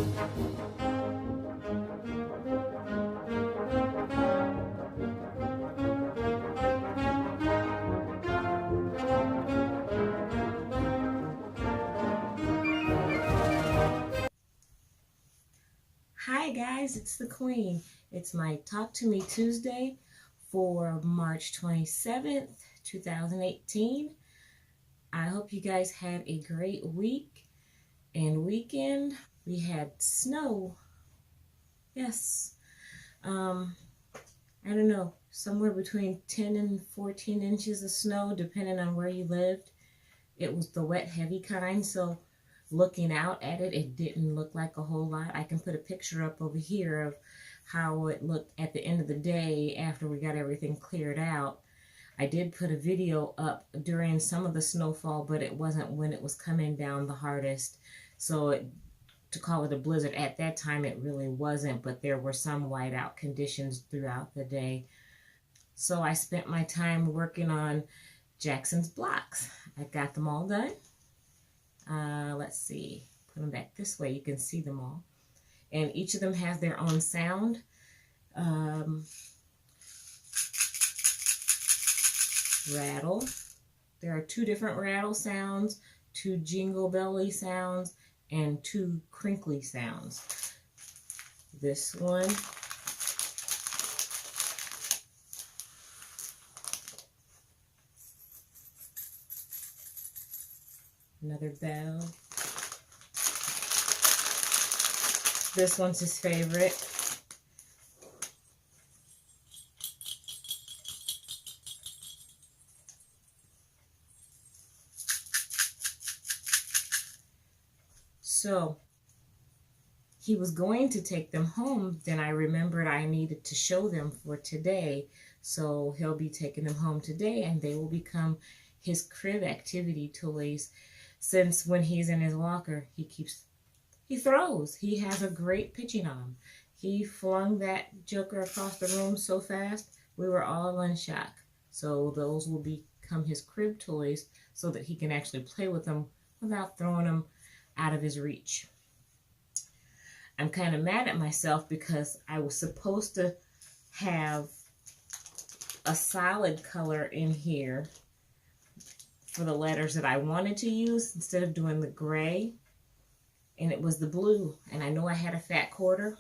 Hi guys, it's the Queen. It's my Talk to Me Tuesday for March 27th, 2018. I hope you guys had a great week and weekend. We had snow. Yes. I don't know, somewhere between 10 and 14 inches of snow, depending on where you lived. It was the wet, heavy kind, so looking out at it, it didn't look like a whole lot. I can put a picture up over here of how it looked at the end of the day after we got everything cleared out. I did put a video up during some of the snowfall, but it wasn't when it was coming down the hardest. So to call it a blizzard at that time, it really wasn't, but there were some whiteout conditions throughout the day. So I spent my time working on Jackson's blocks. I got them all done. Let's see, put them back this way, you can see them all. And each of them has their own sound. Rattle. There are 2 different rattle sounds, 2 jingle belly sounds, and 2 crinkly sounds. This one. Another bell. This one's his favorite. So he was going to take them home, then I remembered I needed to show them for today. So he'll be taking them home today, and they will become his crib activity toys. Since when he's in his walker, he throws. He has a great pitching arm. He flung that joker across the room so fast, we were all in shock. So those will become his crib toys so that he can actually play with them without throwing them out of his reach. I'm kind of mad at myself because I was supposed to have a solid color in here for the letters that I wanted to use instead of doing the gray, and it was the blue. And I know I had a fat quarter.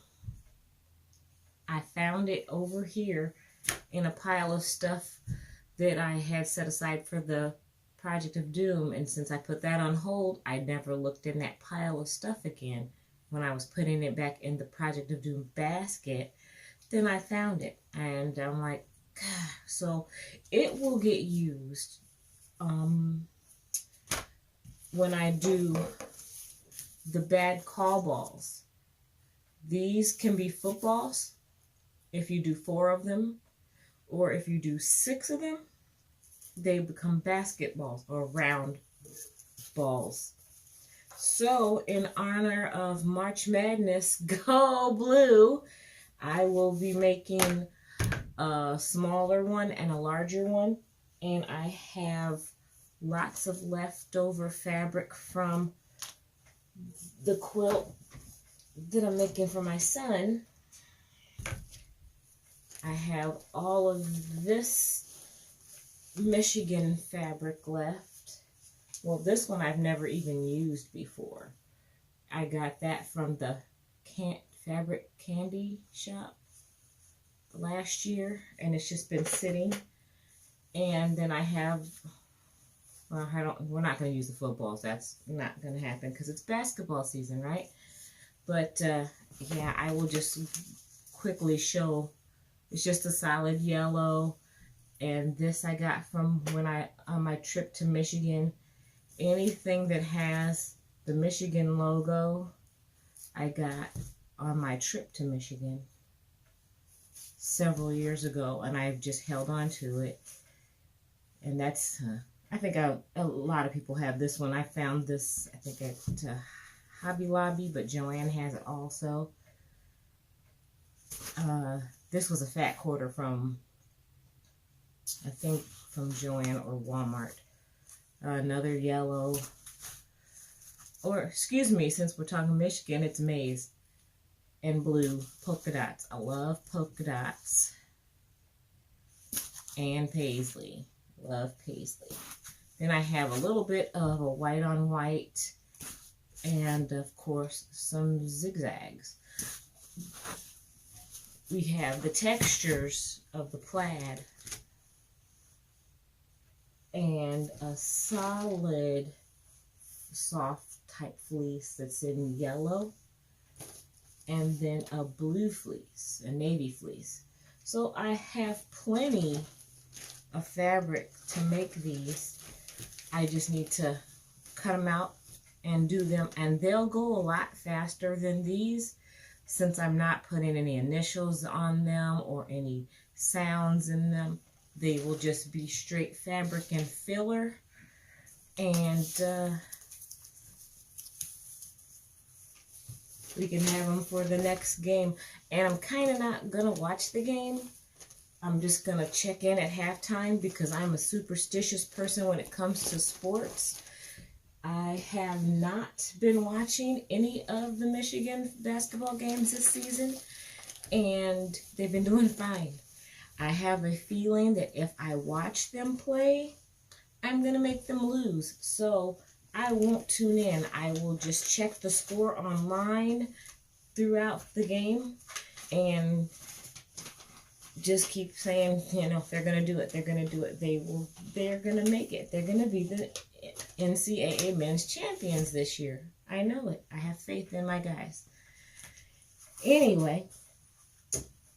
I found it over here in a pile of stuff that I had set aside for the Project of Doom, and since I put that on hold, I never looked in that pile of stuff again. When I was putting it back in the Project of Doom basket, then I found it, and I'm like, God. So it will get used when I do the bad call balls. These can be footballs if you do 4 of them, or if you do 6 of them, they become basketballs or round balls. So in honor of March Madness, go blue, I will be making a smaller one and a larger one. And I have lots of leftover fabric from the quilt that I'm making for my son. I have all of this Michigan fabric left. Well, this one I've never even used before. I got that from the fabric candy shop last year, and it's just been sitting. And then I have, well, we're not going to use the footballs. That's not going to happen because it's basketball season, right? But yeah, I will just quickly show. It's just a solid yellow. And this I got from when on my trip to Michigan. Anything that has the Michigan logo, I got on my trip to Michigan several years ago, and I've just held on to it. And that's, I think a lot of people have this one. I found this, I think at Hobby Lobby, but Joanne has it also. This was a fat quarter from, I think, from Joanne or Walmart. Another yellow. or excuse me, since we're talking Michigan, it's maize and blue polka dots. I love polka dots. And paisley. Love paisley. Then I have a little bit of a white on white, and of course some zigzags. We have the textures of the plaid and a solid soft type fleece that's in yellow, and then a blue fleece, a navy fleece. So I have plenty of fabric to make these. I just need to cut them out and do them, and they'll go a lot faster than these since I'm not putting any initials on them or any sounds in them. They will just be straight fabric and filler, and we can have them for the next game. And I'm kind of not gonna watch the game. I'm just going to check in at halftime because I'm a superstitious person when it comes to sports. I have not been watching any of the Michigan basketball games this season, and they've been doing fine. I have a feeling that if I watch them play, I'm going to make them lose. So I won't tune in. I will just check the score online throughout the game and just keep saying, you know, if they're going to do it, they're going to do it. They're going to make it. They're going to be the NCAA men's champions this year. I know it. I have faith in my guys. Anyway,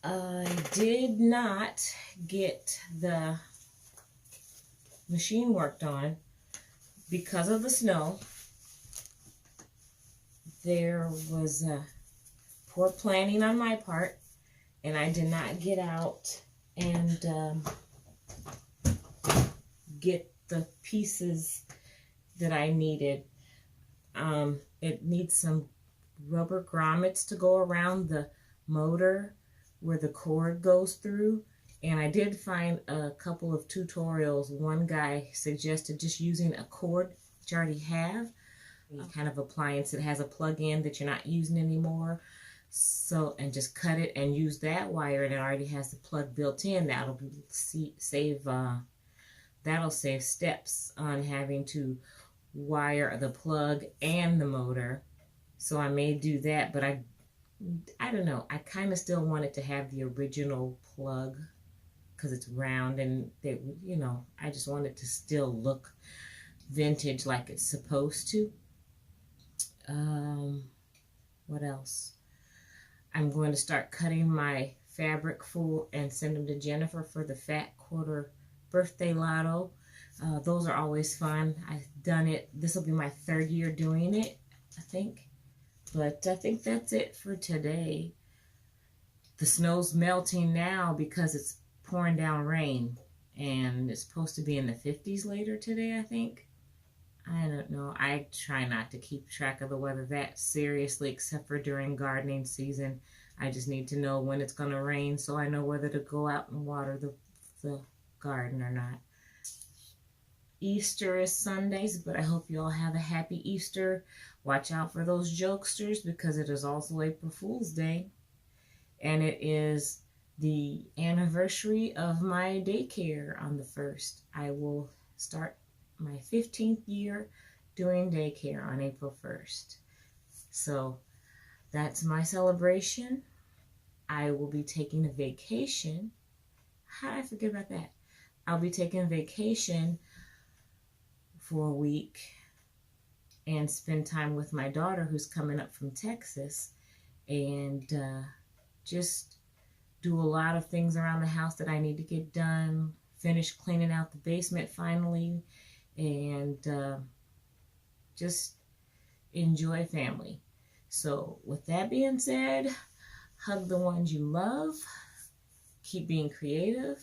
I did not get the machine worked on because of the snow. There was poor planning on my part, and I did not get out and get the pieces that I needed. It needs some rubber grommets to go around the motor where the cord goes through. And I did find a couple of tutorials. One guy suggested just using a cord that you already have, kind of appliance that has a plug-in that you're not using anymore. So, and just cut it and use that wire, and it already has the plug built in. That'll save steps on having to wire the plug and the motor. So I may do that, but I don't know. I kind of still wanted to have the original plug because it's round, and they, you know, I just wanted to still look vintage like it's supposed to. What else? I'm going to start cutting my fabric full and send them to Jennifer for the Fat Quarter Birthday Lotto. Those are always fun. I've done it. This will be my 3rd year doing it, I think. But I think that's it for today. The snow's melting now because it's pouring down rain. And it's supposed to be in the 50s later today, I think. I don't know. I try not to keep track of the weather that seriously, except for during gardening season. I just need to know when it's going to rain so I know whether to go out and water the garden or not. Easter is Sundays, but I hope you all have a happy Easter. Watch out for those jokesters because it is also April Fool's Day. And it is the anniversary of my daycare on the 1st. I will start my 15th year doing daycare on April 1st. So that's my celebration. I will be taking a vacation. How did I forget about that? I'll be taking a vacation for a week and spend time with my daughter who's coming up from Texas, and just do a lot of things around the house that I need to get done. Finish cleaning out the basement finally, and just enjoy family. So with that being said, hug the ones you love, keep being creative,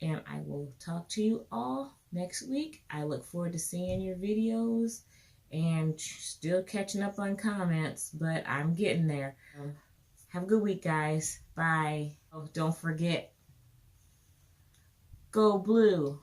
and I will talk to you all next week. I look forward to seeing your videos and still catching up on comments, but I'm getting there. Have a good week, guys. Bye. Oh, don't forget, go blue.